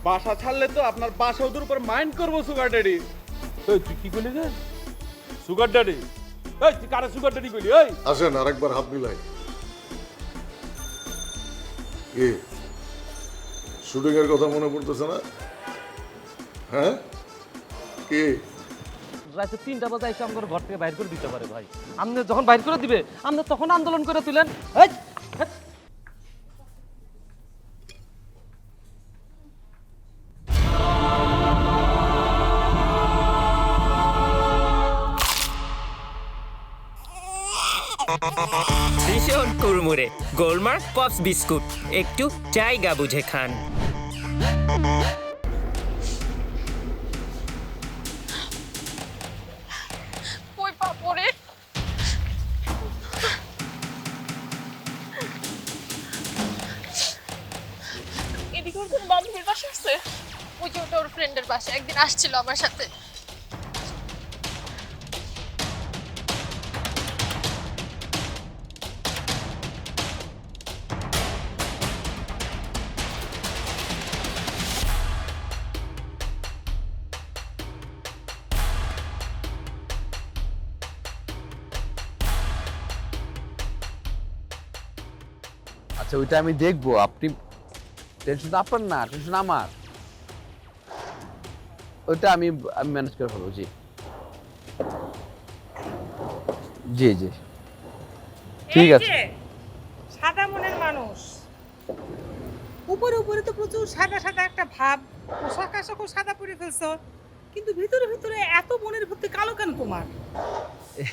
বাসা ছাড়লে তো আপনার বাসা ওদের উপর মাইন্ড করবো সুগার ড্যাডি। এই তুই কি করলি রে? Sugar daddy? এই তুই কারে সুগার ড্যাডি কইলি? এই আসেন আরেকবার হাত মিলাই। কি শুটিং এর কথা মনে পড়তেছে না? হ্যাঁ কি রাতে 3টা বাজে এসে আমার ঘর থেকে বাইর করে দিতে পারে ভাই। আপনি যখন বাইর করে দিবে আপনি তখন আন্দোলন করে তুলেন। এই ভীষণ কুড়মুড়ে গোলমার্ক পপস বিস্কুট, একটু জায়গা বুঝে খান। কই পাপড়ে এদিকে ওর কোনো বান্ধবীর বাসা আছে? ওই যে ওটা ওর ফ্রেন্ডের বাসা, একদিন আসছিল আমার সাথে। আচ্ছা ওইটা আমি দেখবো, আপনি টেনশন আপনার না, টেনশন আমার। ওইটা আমি আমি ম্যানেজ করে ফেলবো। জি জি জি ঠিক আছে। সাদা মনের মানুষ, উপরে উপরে তো প্রচুর সাদা সাদা একটা ভাব, পোশাক আশাকও সাদা পরে ফেলছো, কিন্তু ভিতরে ভিতরে এত মনের ভর্তি কালো কেন তোমার?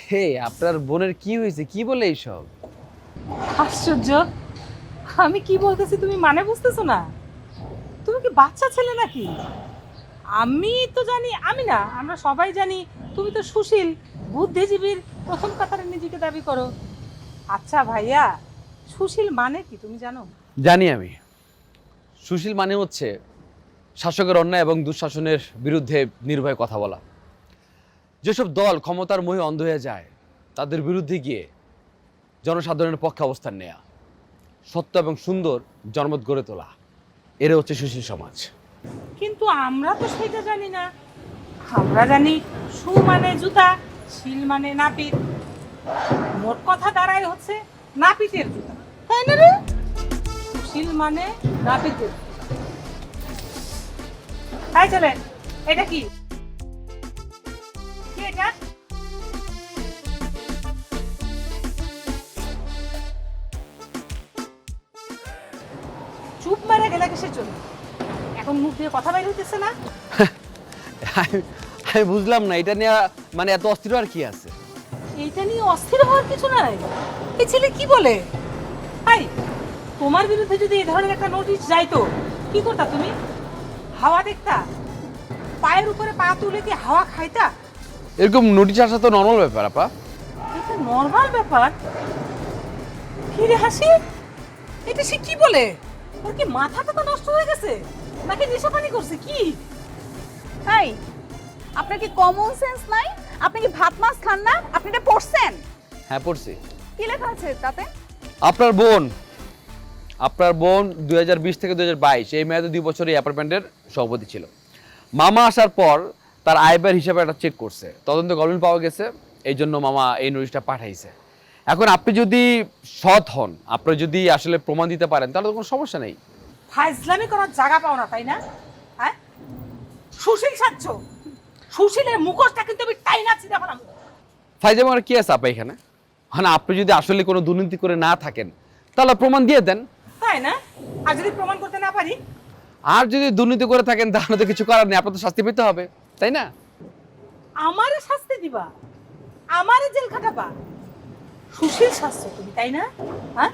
হে আপনার বোনের কি হয়েছে, কি বলে এইসব? আশ্চর্য, আমি কি বলতেছি তুমি মানে বুঝতেছো না? তুমি কি বাচ্চা ছেলে নাকি? আমি তো জানি, আমি না, আমরা সবাই জানি তুমি তো সুশীল বুদ্ধিজীবীর প্রথম কাতারে নিজেকে দাবি করো। আচ্ছা ভাইয়া, সুশীল মানে কি তুমি জানো? জানি আমি। সুশীল মানে হচ্ছে শাসকের অন্যায় এবং দুঃশাসনের বিরুদ্ধে নির্ভয়ে কথা বলা। যেসব দল ক্ষমতার মোহে অন্ধ হয়ে যায় তাদের বিরুদ্ধে গিয়ে জনসাধারণের পক্ষে অবস্থান নেয়া, সত্য এবং সুন্দর জনমত গড়ে তোলা, এরা হচ্ছে সুশীল সমাজ। কিন্তু আমরা তো সেটা জানি না। আমরা জানি সু মানে জুতা, শিল মানে নাপিত। মোট কথা দাঁড়ায় হচ্ছে নাপিতের জুতা, তাই না রে? সুশীল মানে নাপিতের জুতা। তাই চলে, এটা কি? কি এটা? চুপ মেরে গেলে কিসের জন্য? এখন মুখ দিয়ে কথা বাইর হইতেছে না? আমি বুঝলাম না এটা নিয়ে মানে এত অস্থির আর কি আছে? এইটা নিয়ে অস্থির হওয়ার কিছু নাই। এই ছেলে কি বলে? ভাই, তোমার বিরুদ্ধে যদি এই ধরনের একটা নোটিশ যাইতো, কি করতা তুমি? হাওয়া দেখতা? পায়ের উপরে পা তুলে কি হাওয়া খাইতা? এরকম নোটিশ আসা তো নর্মাল ব্যাপার আপা। এটা নরমাল ব্যাপার? কি রে হাসি, এটা সে কি বলে? ওর কি মাথাটা তো নষ্ট হয়ে গেছে নাকি নেশা পানি করছে কি? এই, আপনার কি কমন সেন্স নাই? আপনি কি ভাত মাছ খান না? আপনি এটা পড়ছেন? হ্যাঁ পড়ছি। কি লেখা আছে তাতে? আপনার বোন 2020 থেকে 2022 এই মেয়াদে 2 বছর এই অ্যাপার্টমেন্টের সভাপতি ছিল। মামা আসার পর তার আয় ব্যয়ের হিসাবে একটা চেক করছে, তদন্ত গভর্নমেন্ট পাওয়া গেছে, এই জন্য মামা এই নোটিশটা পাঠাইছে। এখন আপনি যদি সৎ হন, আপনি যদি আসলে প্রমাণ দিতে পারেন তাহলে তো কোনো সমস্যা নেই। ফাইজলামি করার জায়গা পাও না, তাই না? হ্যাঁ, সুশীল সাচ্ছ, সুশীলের মুখোশটা কিন্তু আমি তাই না ছিঁড়ে ফেলাম। ফাইজাম আর কি আছে আপা এখানে? মানে আপনি যদি আসলে কোনো দুর্নীতি করে না থাকেন তাহলে প্রমাণ দিয়ে দেন, তাই না? আর যদি প্রমাণ করতে না পারি? আর যদি দুর্নীতি করে থাকেন তাহলে তো কিছু করার নেই, আপনার তো শাস্তি পেতে হবে, তাই না? আমারে শাস্তি দিবা, আমারে জেল খাটাবা? সুশীল শাস্ত্র তুমি, তাই না? হ্যাঁ,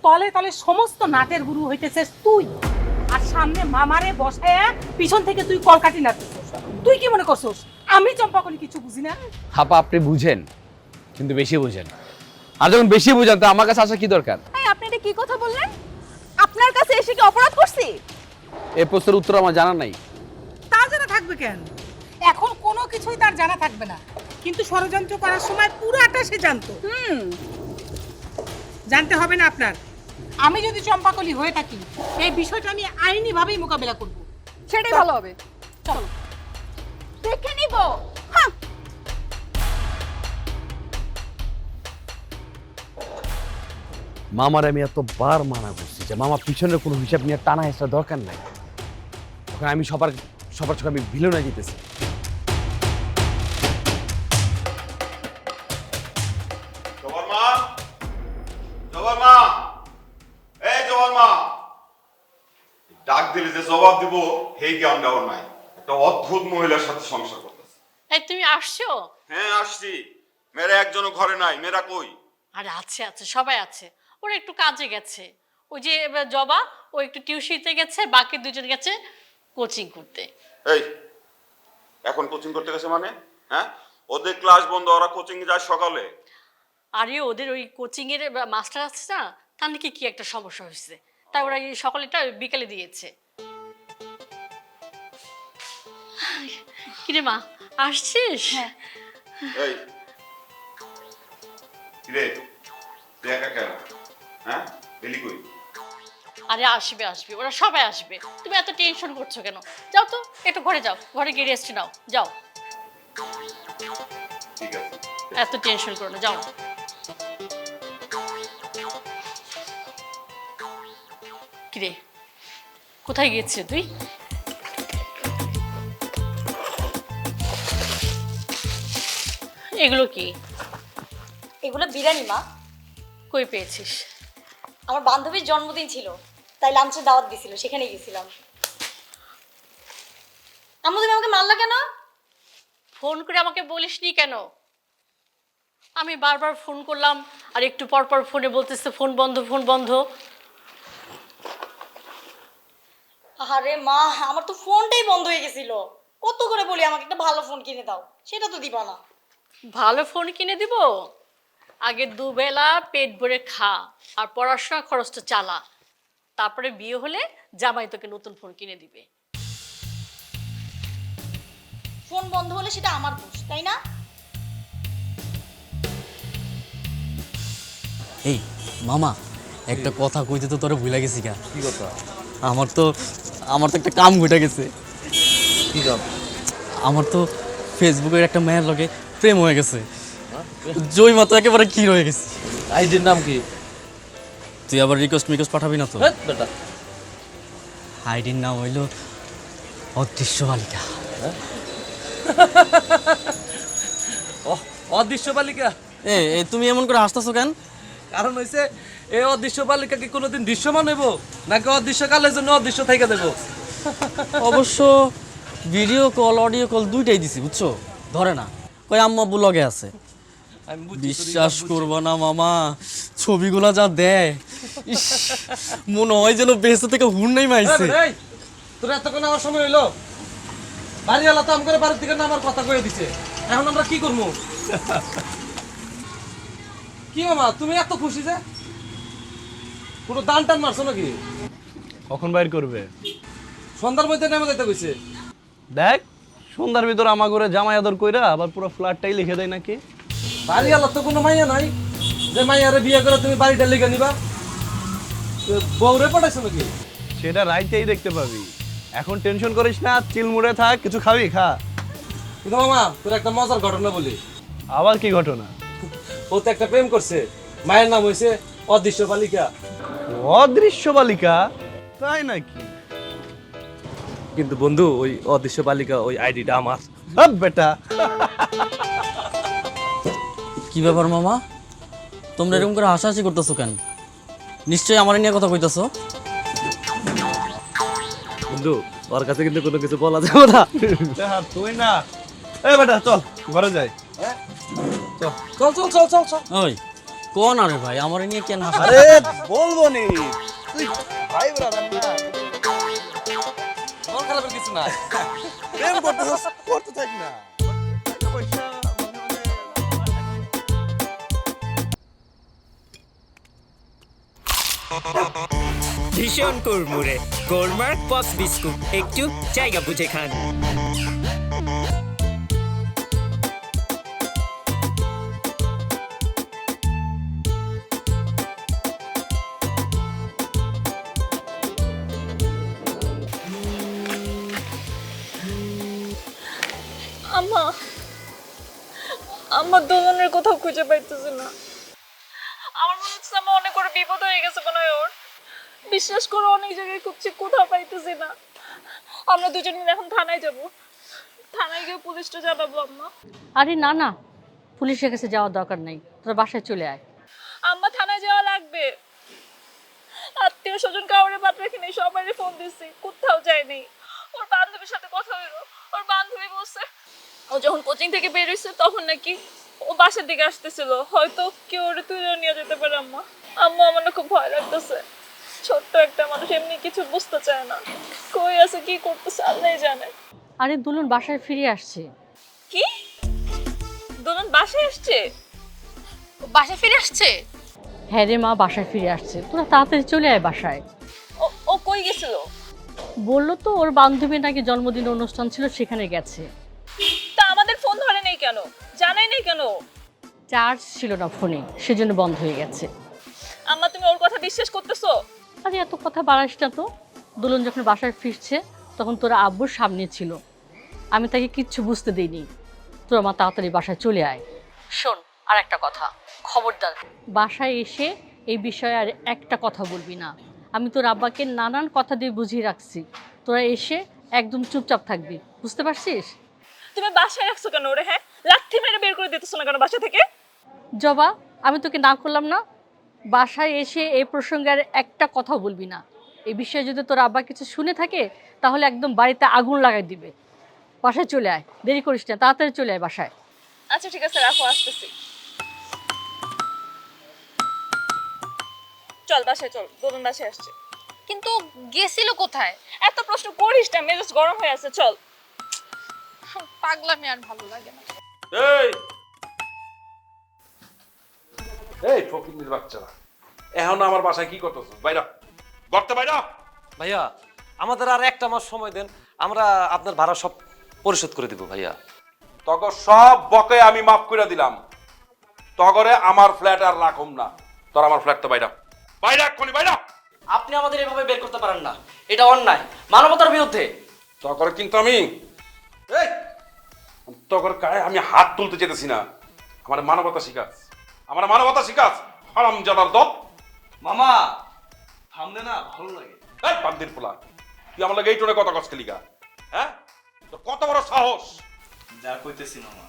তলে তলে সমস্ত নাটের গুরু হইতেছিস তুই, আর সামনে মামারে বসায়া পিছন থেকে তুই কলকাঠি নাচতেছিস। তুই কি মনে করছিস আমি চম্পাকলি কিছু বুঝি না? আপা আপনি বুঝেন, কিন্তু বেশি বুঝেন। আর যখন বেশি বুঝেন তো আমার কাছে আসা কি দরকার? এই, আপনি এটা কি কথা বললেন? আপনার কাছে এসে কি অপরাধ করছি? এই প্রশ্নের উত্তর আমার জানা নাই। তা জানা থাকবে কেন? এখন কোনো কিছুই তার জানা থাকবে না, কিন্তু ষড়যন্ত্র করার সময় পুরাটা সে জানতো। জানতে হবে না আপনার। আমি যদি চম্পাকলি হয়ে থাকি এই বিষয়টা আমি আইনি ভাবেই মোকাবেলা করব। সেটাই ভালো হবে। চলো দেখে নিব। হ্যাঁ মামার আমি এতবার মানা করছি যে মামা পিছনের কোনো হিসাব নিয়ে টানা হেসা দরকার নাই। ওখানে আমি সবার চোখে আমি ভিলেনে যেতেছি। জবার মা, জবার মা, এই জবার মা, ডাক দিলে যে জবাব দিব হেই জ্ঞান দেওয়ার নাই। একটা অদ্ভুত মহিলার সাথে সংসার করতেছে। এই তুমি আসছো? হ্যাঁ আসছি। মেয়েরা একজনও ঘরে নাই। মেয়েরা কই? আরে আছে আছে, সবাই আছে। ওরা একটু কাজে গেছে। ওই যে জবা, ও একটু টিউশনিতে গেছে, বাকি দুজন গেছে কোচিং করতে। এই এখন কোচিং করতে গেছে মানে? হ্যাঁ, ওদের ক্লাস বন্ধ, ওরা কোচিং যায় সকালে। আরে ওদের ওই কোচিং এর মাস্টার আছে না, তার নাকি কি একটা সমস্যা হয়েছে, তাই ওরা এই সকালেটা বিকেলে দিয়েছে। কিরে মা, আসছিস? এই কিরে, তুই একা কেন? হ্যাঁ, বেলি কই? আরে আসবে আসবে, ওরা সবাই আসবে। তুমি এত টেনশন করছো কেন? যাও তো, একটু ঘরে যাও, ঘরে গিয়ে রেস্ট নাও, যাও। ঠিক আছে, এত টেনশন করো না, যাও। কিরে, কোথায় গিয়েছিস তুই? এগুলো কি? এগুলো বিরিয়ানি মা। কই পেয়েছিস? আমার বান্ধবীর জন্মদিন ছিল, তাই লাঞ্চের দাওয়াত দিছিল, সেখানে গেছিলাম। আম্মু তুমি আমাকে মারলা কেন? ফোন করে আমাকে বলিসনি কেন? আমি বারবার ফোন করলাম, আর একটু পর পর ফোনে বলতেছে ফোন বন্ধ, ফোন বন্ধ। আরে মা, আমার তো ফোনটাই বন্ধ হয়ে গেছিল। কত করে বলি আমাকে একটা ভালো ফোন কিনে দাও, সেটা তো দিবা না। ভালো ফোন কিনে দিব? আগে দুবেলা পেট ভরে খা, আর পড়াশোনা খরচটা চালা, তারপরে বিয়ে হলে জামাই তোকে নতুন ফোন কিনে দিবে। ফোন বন্ধ হলে সেটা আমার দোষ, তাই না? এই মামা, একটা কথা কইতে তো তোরে ভুলে গেছি। কি কথা? আমার তো একটা কাম ঘটে গেছে। কি কাম? আমার তো ফেসবুকের একটা মেয়ের লগে প্রেম হয়ে গেছে। জয় মতো একেবারে কি রয়ে গেছি। আইডির নাম কি? তুই আবার রিকোয়েস্ট পাঠাবি না তো? বেটা, আইডির নাম হইল অদৃশ্য বালিকা। অদৃশ্য বালিকা? এ তুমি এমন করে হাসতেছো কেন? কারণ হইছে এই অদৃশ্য বালিকা কি কোনোদিন দৃশ্যমান হইব, নাকি অদৃশ্যকালের জন্য অদৃশ্য থেকে দেব? অবশ্য ভিডিও কল অডিও কল দুইটাই দিছি, বুঝছো? ধরে না, কই আম্মা আব্বু লগে আছে। বিশ্বাস করবো না মামা, ছবিগুলা যা দেয়, ইস, মনে হয় যেন বেহেশত থেকে হুর নাই মাইছে। তোর এতক্ষণ আমার সময় হইলো? বাড়িওয়ালা তো আমার বাড়ির থেকে আমার কথা কয়ে দিছে, এখন আমরা কি করবো? কি মামা, তুমি এত খুশি যে? কোনো দান টান মারছো নাকি? কখন বাইর করবে? সন্ধ্যার মধ্যে নেমে যেতে কইছে। দেখ, সন্ধ্যার ভিতর আমা করে জামাই আদর কইরা আবার পুরো ফ্ল্যাটটাই লিখে দেয় নাকি। বাড়িওয়ালা তো কোনো মাইয়া নাই যে মাইয়ারে বিয়ে করে তুমি বাড়িটা লিখে নিবা। বউরে পাঠাইছো নাকি? সেটা রাইতেই দেখতে পাবি, এখন টেনশন করিস না, চিলমুড়ে থাক, কিছু খাবি খা। কিন্তু মামা, তোর একটা মজার ঘটনা বলি। আবার কি ঘটনা? ও তো একটা প্রেম করছে, মায়ের নাম হইছে অদৃশ্য বালিকা। অদৃশ্য বালিকা? তাই নাকি? কিন্তু বন্ধু, ওই অদৃশ্য বালিকা ওই আইডিটা আমার। বেটা, কি ব্যাপার মামা, তোমরা এরকম করে হাসাহাসি করতেছো কেন? নিশ্চয়ই আমার নিয়ে কথা কইতেছো। বন্ধু, ওর কাছে কিন্তু কোনো কিছু বলা যাবে না। তুই না, এই বেটা চল ঘরে যাই। চল চল চল চল চল। ওই কোন? আরে ভাই, আমার নিয়ে কেন হাসা? আরে বলবো নি, তুই ভাই ব্রাদার না, মন খারাপের কিছু না। প্রেম করতেছস, করতে থাক না। ভীষণ কুড়মুড়ে গোলমার্ক পপস বিস্কুট, একটু জায়গা বুঝে খান। আম্মা আম্মা দোলনের কোথাও খুঁজে পাইতেছে না। আমার মনে হচ্ছে আমার অনেক বড় বিপদ হয়ে গেছে মনে হয় ওর। বিশ্বাস করো অনেক জায়গায় খুঁজছি, কোথাও পাইতেছি না। আমরা দুজন মিলে এখন থানায় যাব, থানায় গিয়ে পুলিশটা জানাবো। আম্মা আরে না না, পুলিশের কাছে যাওয়ার দরকার নেই, তোরা বাসায় চলে আয়। আম্মা থানায় যাওয়া লাগবে। আত্মীয় স্বজন কাউরে বাদ রাখিনি, সবাই ফোন দিছি, কোথাও যায়নি। ওর বান্ধবীর সাথে কথা হইলো, ওর বান্ধবী বলছে ও যখন কোচিং থেকে বের হইছে তখন নাকি ও বাসার দিকে আসতেছিল, হয়তো কেউ ওরে তুলে নিয়ে যেতে পারে। আম্মা আম্মা আমার না খুব ভয় লাগতেছে। ছোট্ট একটা মানুষ এমনি কিছু বুঝতে চায় না, কই আছে কি করতেছে আল্লাহই জানে। আরে দুলন বাসায় ফিরে আসছে। কি দোলন বাসায় আসছে? বাসায় ফিরে আসছে? হ্যাঁ রে মা, বাসায় ফিরে আসছে, তোরা তাড়াতাড়ি চলে আয় বাসায়। ও কই গেছিল? বললো তো ওর বান্ধবীর নাকি জন্মদিন অনুষ্ঠান ছিল, সেখানে গেছে। তা আমাদের ফোন ধরে নেই কেন, জানাই নেই কেন? চার্জ ছিল না ফোনে, সেজন্য বন্ধ হয়ে গেছে। আম্মা তুমি ওর কথা বিশ্বাস করতেছো? আরে এত কথা বাড়াস না তো। দুলন যখন বাসায় ফিরছে তখন তোরা আব্বুর সামনে ছিল, আমি তাকে কিচ্ছু বুঝতে দিইনি। তোরা মা তাড়াতাড়ি বাসায় চলে আয়। শোন, আর একটা কথা, খবরদার বাসায় এসে এই বিষয়ে আর একটা কথা বলবি না। আমি তোর আব্বাকে নানান কথা দিয়ে বুঝিয়ে রাখছি, তোরা এসে একদম চুপচাপ থাকবি, বুঝতে পারছিস? তুমি বাসায় রাখছো কেন ওরে? হ্যাঁ, লাথি মেরে বের করে দিতেছো না কেন বাসা থেকে? জবা, আমি তোকে না করলাম না? বাসায় এসে এই প্রসঙ্গে আর একটা কথা বলবি না। এই বিষয়ে যদি তোর আব্বা কিছু শুনে থাকে তাহলে একদম বাড়িতে আগুন লাগাই দিবে। বাসায় চলে আয়, দেরি করিস না, তাড়াতাড়ি চলে আয় বাসায়। আচ্ছা ঠিক আছে, রাখো, আসতেছি। চল বাসায় চল, দোলন বাসায় আসছে। কিন্তু গেছিল কোথায়? এত প্রশ্ন করিস না, মেজাজ গরম হয়ে আছে। চল। পাগলামি আর ভালো লাগে না। এই এই ফকিন্নির বাচ্চারা, এখন আমার বাসায় কি করতেছ? বাইরা গর্তে বাইরা। ভাইয়া আমাদের আর একটা মাস সময় দেন, আমরা আপনার ভাড়া সব পরিশোধ করে দিব ভাইয়া। তখন সব বকে আমি মাফ করে দিলাম, তগরে আমার ফ্ল্যাট আর রাখুম না। তোর আমার ফ্ল্যাট তো বাইরা, বাইরা এক্ষুনি বাইরা। আপনি আমাদের এভাবে বের করতে পারেন না, এটা অন্যায়, মানবতার বিরুদ্ধে। তগরে কিন্তু আমি এই তগর গায়ে আমি হাত তুলতে চেতেছি না। আমার মানবতা শিখাস, আমার মানবতা শিখাস, হারামজাদার দল। মামা থামলে না ভালো লাগে। এই বান্দির পোলা, তুই আমার লাগে এই টোনে কথা কষ্ট লিগা? হ্যাঁ, তোর কত বড় সাহস! যা কইতেছি মামা,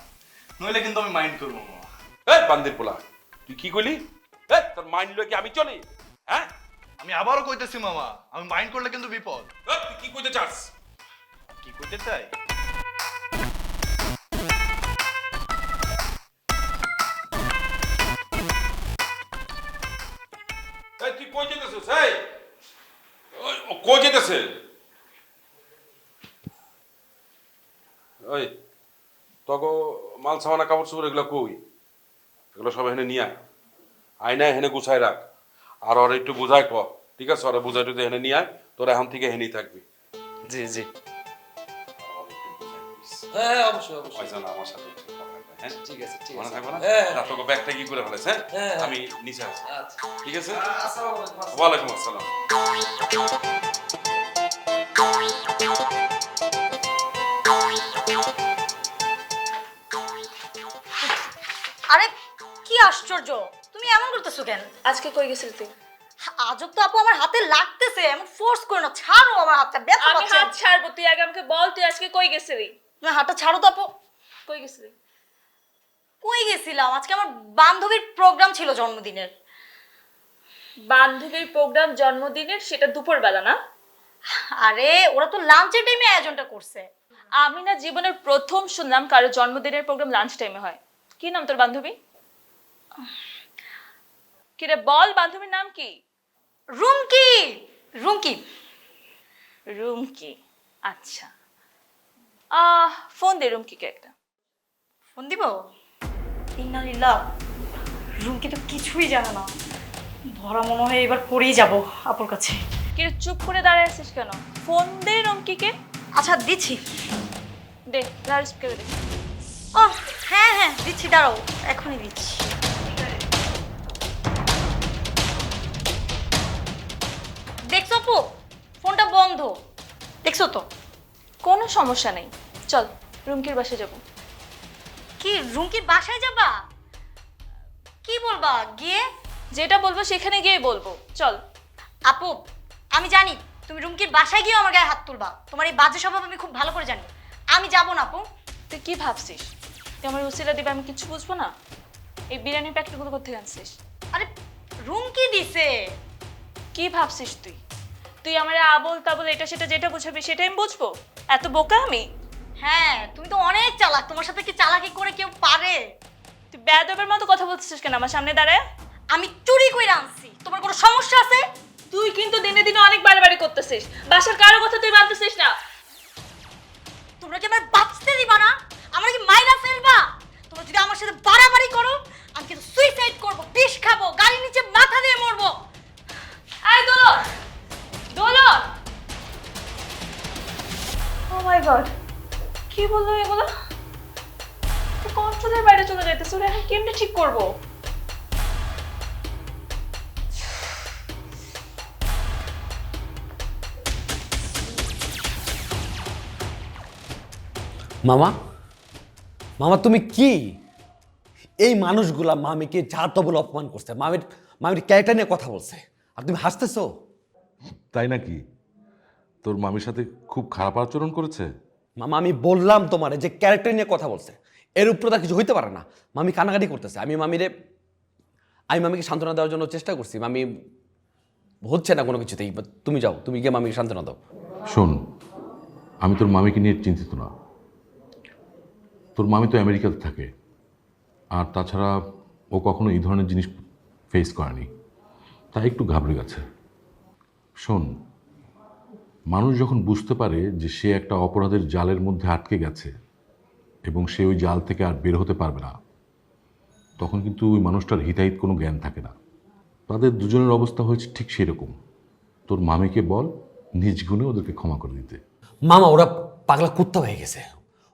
নইলে কিন্তু আমি মাইন্ড করবো মামা। এই বান্দির পোলা, তুই কি কইলি? এই তোর মাইন্ড লয়ে কি আমি চলি? হ্যাঁ, আমি আবারও কইতেছি মামা, আমি মাইন্ড করলে কিন্তু বিপদ। এই তুই কি কইতে চাস? কি কইতে চাই? এই তুই কই যেতেছিস? এই ও কই যেতেছে? ওই তগো মাল সামানা কাপড় চোপড় এগুলো কই? এগুলো সব এখানে নিয়ে আয়, আয়না এখানে গুছাই রাখ। আর ওর একটু বুঝাই ক, ঠিক আছে? ওরা বুঝাই টুঝাই এখানে নিয়ে আয়, তোরা এখন থেকে এখানেই থাকবি। জি জি, হ্যাঁ হ্যাঁ অবশ্যই অবশ্যই। পয়সা না আমার সাথে একটু কথা বলবে, হ্যাঁ? ঠিক আছে ঠিক মনে আছে। থাকবে না? হ্যাঁ তোকে ব্যাগটা কি করে ফেলেছ? হ্যাঁ, হ্যাঁ, আমি নিচে আছি, আচ্ছা ঠিক আছে? আসসালামু আলাইকুম। ওয়ালাইকুম আসসালাম। আরে কি আশ্চর্য, তুমি এমন করতেছো কেন? আজকে কই গেছিলি তুই? আজব তো আপু, আমার হাতে লাগতেছে, এমন ফোর্স করো না, ছাড়ো আমার হাতটা, ব্যথা আমি পাচ্ছে। হাত ছাড়বো, তুই আগে আমাকে বল তুই আজকে কই গেছিলি? তুমি হাতটা ছাড়ো তো আপু। কই গেছিলি? কই গেছিলাম? আজকে আমার বান্ধবীর প্রোগ্রাম ছিল জন্মদিনের। বান্ধবীর প্রোগ্রাম জন্মদিনের, সেটা দুপুরবেলা না? আরে ওরা তো লাঞ্চের টাইমে আয়োজনটা করছে। আমি না জীবনের প্রথম শুনলাম কারো জন্মদিনের প্রোগ্রাম লাঞ্চ টাইমে হয়। কি নাম তোর বান্ধবী? কি রে বল, বান্ধবীর নাম কি? রুমকি। রুমকি। রুমকি, আচ্ছা। ফোন দে রুমকিকে একটা। ফোন দিব? ইন্নালিল্লাহ, রুমকি তো কিছুই জানে না, ধরা মনে হয় এবার পড়েই যাব আপুর কাছে। কি রে চুপ করে দাঁড়ায় আছিস কেন? ফোন দে রুমকিকে। আচ্ছা দিচ্ছি, দে লাউড স্পিকারে দে। ও হ্যাঁ হ্যাঁ দিচ্ছি, দাঁড়াও এখনই দিচ্ছি। দেখছো আপু, ফোনটা বন্ধ, দেখছো তো? কোনো সমস্যা নেই, চল রুমকির বাসায় যাবো। কি রুমকির বাসায় যাবা? কি বলবা গিয়ে? যেটা বলবো সেখানে গিয়ে বলবো, চল। আপু আমি জানি তুমি রুমকির বাসায় গিয়ে আমার গায়ে হাত তুলবা, তোমার এই বাজে স্বভাব আমি খুব ভালো করে জানি। আমি যাব না আপু। তুই কি ভাবছিস তুই আমার উসিলা দিবে আমি কিছু বুঝবো না? এই বিরিয়ানির প্যাকেটগুলো কোথায় আনছিস? আরে রুমকি দিছে। কি ভাবছিস তুই তুই আমার আবল তাবল এটা সেটা যেটা বুঝাবি সেটা আমি বুঝবো? এত বোকা আমি? হ্যাঁ তুমি তো অনেক চালাক, তোমার সাথে কি চালাকি করে কেউ পারে? তুই বেয়াদবের মতো কথা বলছিস কেন আমার সামনে দাঁড়ায়? আমি চুরি করে আনছি, তোমার কোনো সমস্যা আছে? তুই কিন্তু দিনে দিনে অনেক বাড়াবাড়ি করতেছিস, বাসার কারো কথা তুই মানতেছিস না। তোমরা কি আমার বাঁচতে দিবা না? আমরা কি মাইরা ফেলবা? তোমরা যদি আমার সাথে বাড়াবাড়ি করো আমি কিন্তু সুইসাইড করব, বিষ খাবো, গাড়ির নিচে মাথা দিয়ে মরবো। আয় দোলন দোলন। ও মাই গড, কি বললো এগুলো? তো কন্ট্রোলের বাইরে চলে যাইতেছে, ওরা এখন কেমনে ঠিক করবো? মামা, মামা তুমি কি? এই মানুষগুলা মামিকে যা তবল অপমান করছে, মামির ক্যারেক্টার নিয়ে কথা বলছে, আর তুমি হাসতেছো? তাই নাকি? তোর মামির সাথে খুব খারাপ আচরণ করেছে? মামা আমি বললাম তোমারে যে ক্যারেক্টার নিয়ে কথা বলছে, এর উপরে কিছু হইতে পারে না। মামি কানাকাটি করতেছে, আমি মামিকে সান্ত্বনা দেওয়ার জন্য চেষ্টা করছি, মামি হচ্ছে না কোনো কিছুতেই। তুমি যাও, তুমি গিয়ে মামিকে সান্ত্বনা দাও। শোন, আমি তোর মামিকে নিয়ে চিন্তিত না। তোর মামি তো আমেরিকাতে থাকে, আর তাছাড়া ও কখনো এই ধরনের জিনিস ফেস করেনি, তাই একটু ঘাবড়ে গেছে। শোন, মানুষ যখন বুঝতে পারে যে সে একটা অপরাধের জালের মধ্যে আটকে গেছে এবং সে ওই জাল থেকে আর বের হতে পারবে না, তখন কিন্তু ওই মানুষটার হিতাহিত কোনো জ্ঞান থাকে না। তাদের দুজনের অবস্থা হয়েছে ঠিক সেরকম। তোর মামিকে বল নিজ গুণে ওদেরকে ক্ষমা করে দিতে। মামা ওরা পাগলা কুত্তা হয়ে গেছে,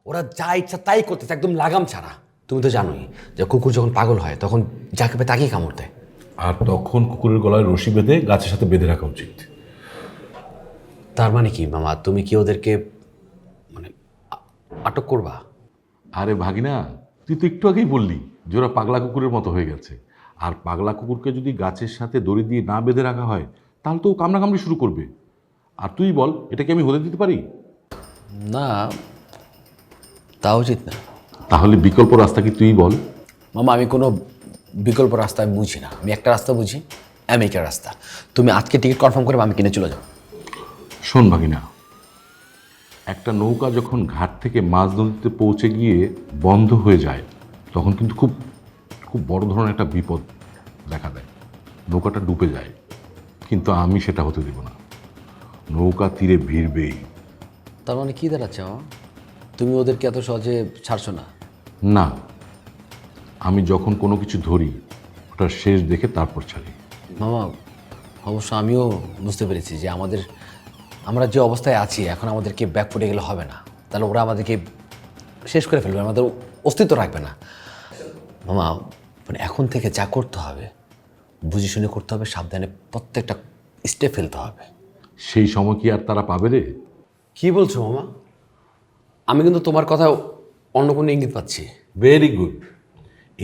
ওরা যা ইচ্ছা তাই করতেছে, একদম লাগাম ছাড়া। তুমি তো জানোই যে কুকুর যখন পাগল হয় তখন যাকে পায় তাকেই কামড় দেয়। আর তখন কুকুরের গলায় রশি বেঁধে গাছের সাথে বেঁধে রাখা উচিত। তার মানে কি মামা, তুমি কি ওদেরকে আটক করবা? আরে ভাগিনা, তুই তো একটু আগেই বললি যে ওরা পাগলা কুকুরের মতো হয়ে গেছে। আর পাগলা কুকুরকে যদি গাছের সাথে দড়ি দিয়ে না বেঁধে রাখা হয় তাহলে তো ও কামড়াকামড়ি শুরু করবে। আর তুই বল, এটা কি আমি হতে দিতে পারি? না, তা উচিত না। তাহলে বিকল্প রাস্তা কি তুই বল? মামা আমি কোনো বিকল্প রাস্তা আমি বুঝি না, আমি একটা রাস্তা বুঝি, আমেরিকার রাস্তা। তুমি আজকে টিকিট কনফার্ম করে আমি কিনে চলে যাও। শোন ভাগিনা, একটা নৌকা যখন ঘাট থেকে মাঝ নদীতে পৌঁছে গিয়ে বন্ধ হয়ে যায় তখন কিন্তু খুব খুব বড় ধরনের একটা বিপদ দেখা দেয়, নৌকাটা ডুবে যায়। কিন্তু আমি সেটা হতে দেব না, নৌকা তীরে ভিড়বেই। তার মানে কি দাঁড়াচ্ছে মামা, তুমি ওদেরকে এত সহজে ছাড়ছো না? না, আমি যখন কোনো কিছু ধরি ওটার শেষ দেখে তারপর ছাড়ি। মামা অবশ্য আমিও বুঝতে পেরেছি যে আমরা যে অবস্থায় আছি এখন আমাদেরকে ব্যাক ফুটে গেলে হবে না, তাহলে ওরা আমাদেরকে শেষ করে ফেলবে, আমাদের অস্তিত্ব রাখবে না। মামা এখন থেকে যা করতে হবে বুঝে শুনে করতে হবে, সাবধানে প্রত্যেকটা স্টেপ ফেলতে হবে। সেই সময় কি আর তারা পাবে রে? কি বলছো মামা? আমি কিন্তু তোমার কথা অন্য কোনো ইঙ্গিত পাচ্ছি। ভেরি গুড,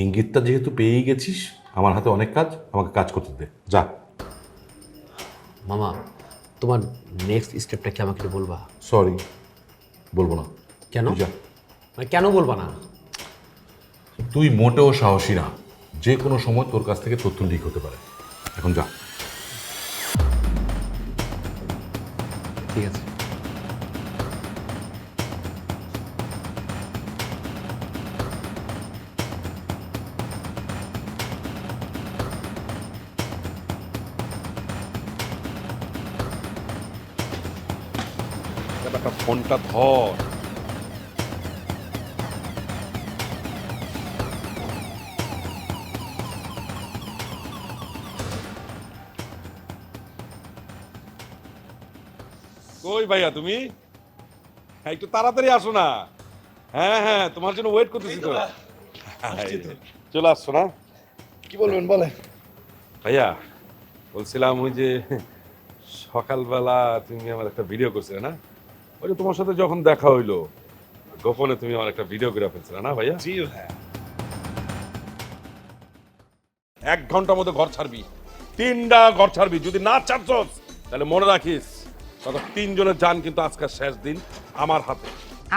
ইঙ্গিতটা যেহেতু পেয়েই গেছিস, আমার হাতে অনেক কাজ, আমাকে কাজ করতে দে, যা। মামা তোমার নেক্সট স্টেপটা কি আমাকে বলবা? সরি, বলবো না। কেন? যা। কেন বলবা না? তুই মোটেও সাহসী না, যে কোনো সময় তোর কাছ থেকে তথ্য লিক হতে পারে। এখন যা। ঠিক আছে। একটা ফোনটা ধর। কই ভাইয়া তুমি? একটু তাড়াতাড়ি আসো না। হ্যাঁ হ্যাঁ, তোমার জন্য ওয়েট করতেছি তো। চলে আসছো না? কি বলবেন বলেন। ভাইয়া বলছিলাম, ওই যে সকালবেলা তুমি আমার একটা ভিডিও করছিলে না, ওই যে তোমার সাথে যখন দেখা হইলো গোপনে তুমি আমার একটা ভিডিও করে ফেলছিলে না ভাইয়া? জি ভাইয়া। 1 ঘন্টার মধ্যে ঘর ছাড়বি, 3টা ঘর ছাড়বি। যদি না ছাড়ছস তাহলে মনে রাখিস তত 3 জনের জান কিন্তু আজকের শেষ দিন আমার হাতে।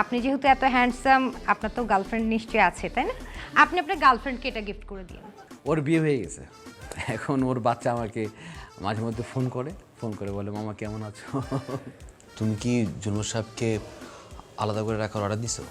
আপনি যেহেতু এত হ্যান্ডসাম, আপনার তো গার্লফ্রেন্ড নিশ্চয়ই আছে, তাই না? আপনি আপনার গার্লফ্রেন্ডকে এটা গিফট করে দিন। ওর বিয়ে হয়ে গেছে, এখন ওর বাচ্চা আমাকে মাঝে মধ্যে ফোন করে বলে মামা কেমন আছো। তুমি কি জুলমুর সাহেবকে আলাদা করে রাখার অর্ডার দিছো?